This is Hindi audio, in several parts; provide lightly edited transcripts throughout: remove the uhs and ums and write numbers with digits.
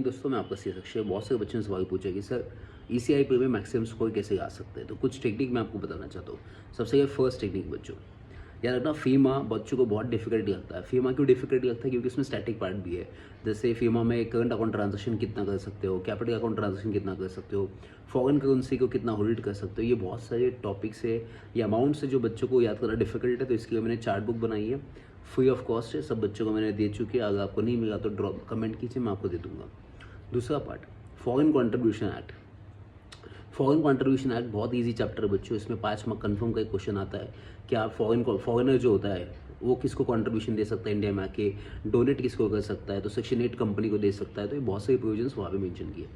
मॉर्निंग दोस्तों, मैं आपका सी अक्षय। बहुत से बच्चों ने सवाल पूछा कि सर ईसीआईपी में मैक्सिमम स्कोर कैसे आ सकते हैं। तो कुछ टेक्निक मैं आपको बताना चाहता हूँ। सबसे ये फर्स्ट टेक्निक बच्चों, याद रखना फीमा बच्चों को बहुत डिफिकल्ट लगता है। फीमा क्यों डिफिकल्ट लगता है? क्योंकि उसमें स्टैटिक पार्ट भी है। जैसे फीमा में करंट अकाउंट ट्रांजेक्शन कितना कर सकते हो, कैपिटल अकाउंट ट्रांजेक्शन कितना कर सकते हो, फॉरेन करेंसी को कितना होल्ड कर सकते हो। ये बहुत सारे टॉपिक्स है या अमाउंट से जो बच्चों को याद करना डिफिकल्ट है। तो इसके लिए मैंने चार्ट बुक बनाई है, फ्री ऑफ कॉस्ट है, सब बच्चों को मैंने दे चुकी है। अगर आपको नहीं मिला तो ड्रॉप कमेंट कीजिए, मैं आपको दे दूंगा। दूसरा part, foreign contribution act. Foreign contribution act बहुत इजी चैप्टर है बच्चों। इसमें 5 मार्क कन्फर्म का एक क्वेश्चन आता है कि आप फॉरेनर जो होता है वो किसको कंट्रीब्यूशन दे सकता है इंडिया में आके, डोनेट किसको कर सकता है, तो सेक्शन 8 कंपनी को दे सकता है। तो ये बहुत सारे प्रोविजंस वहाँ पे मेंशन किए।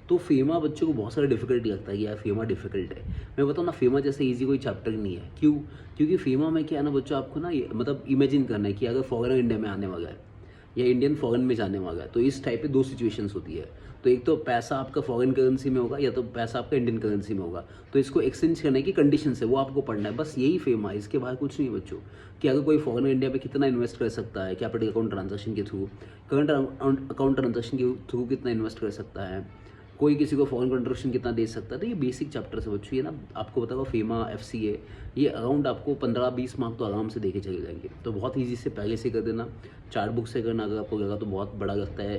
तो फेमा बच्चों को बहुत सारा डिफिकल्टी लगता है कि यार फेमा डिफिकल्ट है। मैं बताऊँ ना, फेमा जैसे इजी कोई चैप्टर नहीं है। क्यों? क्योंकि फेमा में क्या है ना बच्चों, आपको ना मतलब इमेजिन करना है कि अगर फॉरेनर इंडिया में आने वाला है या इंडियन फॉरेन में जाने वाला है, तो इस टाइप पे 2 सिचुएशंस होती है। तो एक तो पैसा आपका फॉरेन करेंसी में होगा या तो पैसा आपका इंडियन करेंसी में होगा। तो इसको एक्सचेंज करने की कंडीशन है वो आपको पढ़ना है। बस यही फेमा है, इसके बाहर कुछ नहीं है बच्चों। कि अगर कोई फॉरेनर इंडिया में कितना इन्वेस्ट कर सकता है कैपिटल अकाउंट ट्रांजेक्शन के थ्रू, करंट अकाउंट ट्रांजेक्शन के थ्रू कितना इन्वेस्ट कर सकता है, कोई किसी को फॉरेन कंट्रीब्यूशन कितना दे सकता है। तो ये बेसिक चैप्टर से बच्चों, ये ना आपको बताओ फेमा FCA, ये अराउंड आपको 15-20 मार्क तो आराम से देके चले जाएंगे। तो बहुत ईजी से पहले से कर देना, चार्ट बुक से करना। अगर आपको लगा तो बहुत बड़ा लगता है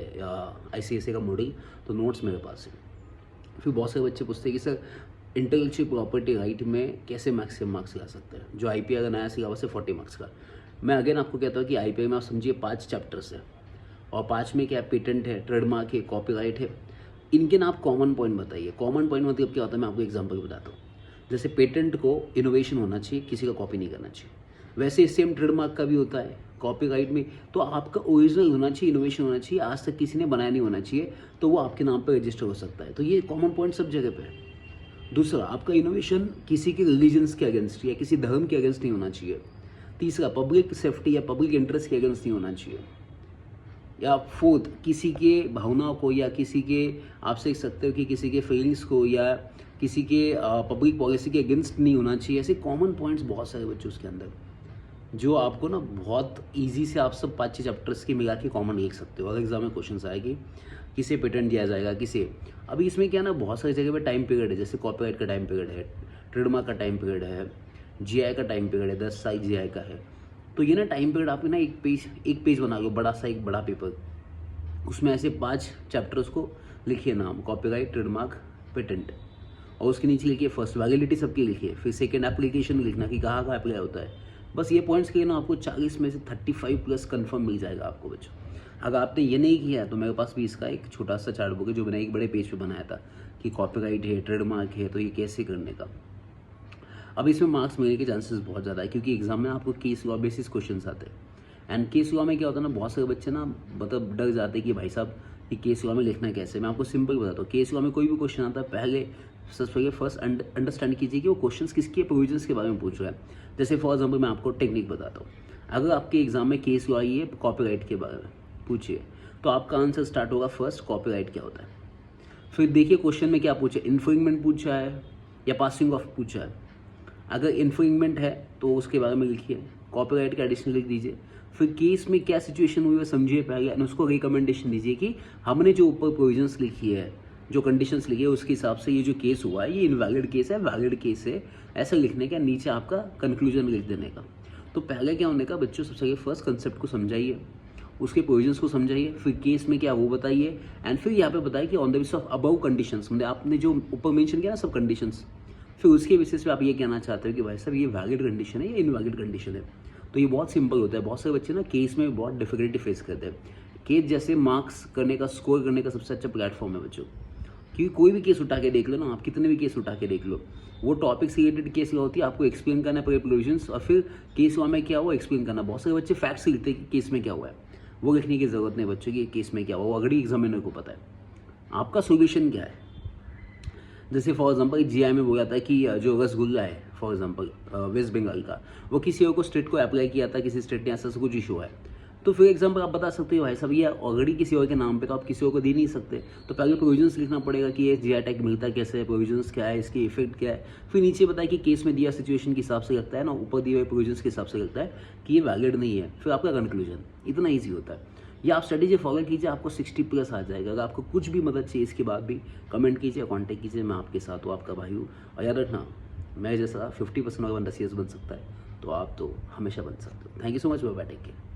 ICSA का मॉडल, तो नोट्स मेरे पास है। फिर बहुत सारे बच्चे पूछते हैं कि सर इंटेलेक्चुअल प्रॉपर्टी राइट में कैसे मैक्सिमम मार्क्स ला सकते हैं। जो IPA का नया सिलेबस है 40 मार्क्स का। मैं अगेन आपको कहता हूँ कि IPA में आप समझिए 5 चैप्टर्स है और 5 में क्या पेटेंट है, ट्रेडमार्क है, कॉपीराइट है। इनके ना आप कॉमन पॉइंट बताइए। कॉमन पॉइंट मतलब क्या होता है, मैं आपको एग्जांपल बताता हूँ। जैसे पेटेंट को इनोवेशन होना चाहिए, किसी का कॉपी नहीं करना चाहिए। वैसे सेम ट्रेडमार्क का भी होता है, कॉपीराइट में तो आपका ओरिजिनल होना चाहिए, इनोवेशन होना चाहिए, आज तक किसी ने बनाया नहीं होना चाहिए, तो वो आपके नाम पर रजिस्टर हो सकता है। तो ये कॉमन पॉइंट सब जगह पे है। दूसरा, आपका इनोवेशन किसी के रिलीजन्स के अगेंस्ट या किसी धर्म के अगेंस्ट नहीं होना चाहिए। तीसरा, पब्लिक सेफ्टी या पब्लिक इंटरेस्ट के अगेंस्ट नहीं होना चाहिए। या फोर्थ, किसी के भावनाओं को या किसी के, आप सीख सकते हो कि किसी के फीलिंग्स को या किसी के पब्लिक पॉलिसी के अगेंस्ट नहीं होना चाहिए। ऐसे कॉमन पॉइंट्स बहुत सारे बच्चों उसके अंदर, जो आपको ना बहुत इजी से आप सब 5 चैप्टर्स के मिला के कॉमन लिख सकते हो। और एग्जाम में क्वेश्चन आएगी किसे पेटेंट दिया जाएगा, किसे। अभी इसमें क्या ना, बहुत सारी जगह पे टाइम पीरियड है। जैसे कॉपीराइट का टाइम पीरियड है, ट्रेडमार्क का टाइम पीरियड है, GI का टाइम पीरियड है, 10 साल GI का है। तो ये ना टाइम पीरियड आप ना एक पेज बना लो, बड़ा सा एक बड़ा पेपर, उसमें ऐसे 5 चैप्टर्स को लिखिए नाम, कॉपीराइट, ट्रेडमार्क, पेटेंट, और उसके नीचे लिखिए फर्स्ट वैलिडिटी सबकी लिखिए। फिर सेकंड एप्लीकेशन लिखना कि कहाँ कहाँ अप्लाई होता है। बस ये पॉइंट्स के ना आपको 40 में से 35 प्लस कन्फर्म मिल जाएगा आपको बच्चों। अगर आपने ये नहीं किया है तो मेरे पास भी इसका एक छोटा सा चार्ट बुक है जो मैंने एक बड़े पेज पे बनाया था कि कॉपीराइट है, ट्रेडमार्क है, तो ये कैसे करने का। अब इसमें मार्क्स मिलने के चांसेस बहुत ज़्यादा है, क्योंकि एग्जाम में आपको केस लॉ बेसिस क्वेश्चन आते हैं। एंड केस लॉ में क्या होता है ना, बहुत सारे बच्चे ना मतलब डर जाते हैं कि भाई साहब ये केस लॉ में लिखना कैसे। मैं आपको सिंपल बताता हूँ। केस लॉ में कोई भी क्वेश्चन आता है, पहले सबसे पहले फर्स्ट अंडरस्टैंड कीजिए कि वो क्वेश्चंस किसके प्रोविजंस के बारे में पूछ रहा है। जैसे फॉर एग्जाम्पल मैं आपको टेक्निक बताता हूँ। अगर आपके एग्जाम में केस लॉ आई है कॉपीराइट के बारे में पूछिए, तो आपका आंसर स्टार्ट होगा फर्स्ट कॉपीराइट क्या होता है। फिर देखिए क्वेश्चन में क्या पूछा, इन्फ्रिंगमेंट पूछा है या पासिंग ऑफ पूछा है। अगर इन्फ्रिंगमेंट है तो उसके बारे में लिखिए, कॉपीराइट का एडिशनल लिख दीजिए। फिर केस में क्या सिचुएशन हुई है समझिए पहले, और उसको रिकमेंडेशन दीजिए कि हमने जो ऊपर प्रोविजंस लिखी है, जो कंडीशंस लिखी है, उसके हिसाब से ये जो केस हुआ है ये इनवैलिड केस है, वैलिड केस है, ऐसा लिखने का। नीचे आपका कंक्लूजन लिख देने का। तो पहले क्या होने का बच्चों, सबसे फर्स्ट कंसेप्ट को समझाइए, उसके प्रोविजंस को समझाइए, फिर केस में क्या वो बताइए, एंड फिर यहाँ पे बताइए कि on the basis of above conditions, मतलब आपने जो ऊपर मेंशन किया ना सब कंडीशंस, फिर उसके बेसिस पे आप ये कहना चाहते हो कि भाई साहब ये वैलिड कंडीशन है या इनवैलिड कंडीशन है। तो ये बहुत सिंपल होता है। बहुत सारे बच्चे ना केस में बहुत डिफिकल्टी फेस करते हैं। केस जैसे मार्क्स करने का, स्कोर करने का सबसे अच्छा प्लेटफॉर्म है बच्चों। क्योंकि कोई भी केस उठा के देख लो ना, आप कितने भी केस उठा के देख लो, वो टॉपिक से रिलेटेड केस होती है, आपको एक्सप्लेन करना है प्रोविजंस, और फिर केस हुआ में क्या हुआ एक्सप्लेन करना। बहुत सारे बच्चे फैक्ट्स लिखते हैं कि केस में क्या हुआ है, वो लिखने की जरूरत नहीं बच्चों की केस में क्या हुआ, वो अगली एग्जामिनर को पता है। आपका सोल्यूशन क्या है। जैसे फॉर एग्जांपल GI में बोला था कि जो रसगुल्ला है फॉर एग्जांपल वेस्ट बंगाल का, वो किसी और को स्टेट को अप्लाई किया था, किसी स्टेट ने ऐसा कुछ इशू है। तो फिर एग्जांपल आप बता सकते हो भाई साहब ये ऑलरेडी किसी और के नाम पे, तो आप किसी और को दे नहीं सकते। तो पहले प्रोविजंस लिखना पड़ेगा कि ये GI टैग मिलता कैसे है, प्रोविजंस क्या है, इसकी इफेक्ट क्या है। फिर नीचे बताया कि केस में दिया सिचुएशन के हिसाब से लगता है ना, ऊपर दिए हुए प्रोविजंस के हिसाब से लगता है कि ये वैलिड नहीं है। फिर आपका कंक्लूजन, इतना ईजी होता है। ये आप स्ट्रेटेजी फॉलो कीजिए, आपको 60+ आ जाएगा। अगर आपको कुछ भी मदद चाहिए इसके बाद भी कमेंट कीजिए, कॉन्टैक्ट कीजिए, मैं आपके साथ हूँ, आपका भाई हूँ। और याद रखना, मैं जैसा 50% और बंदा CS बन सकता है, तो आप तो हमेशा बन सकते हो। Thank you so much, bye bye, take care.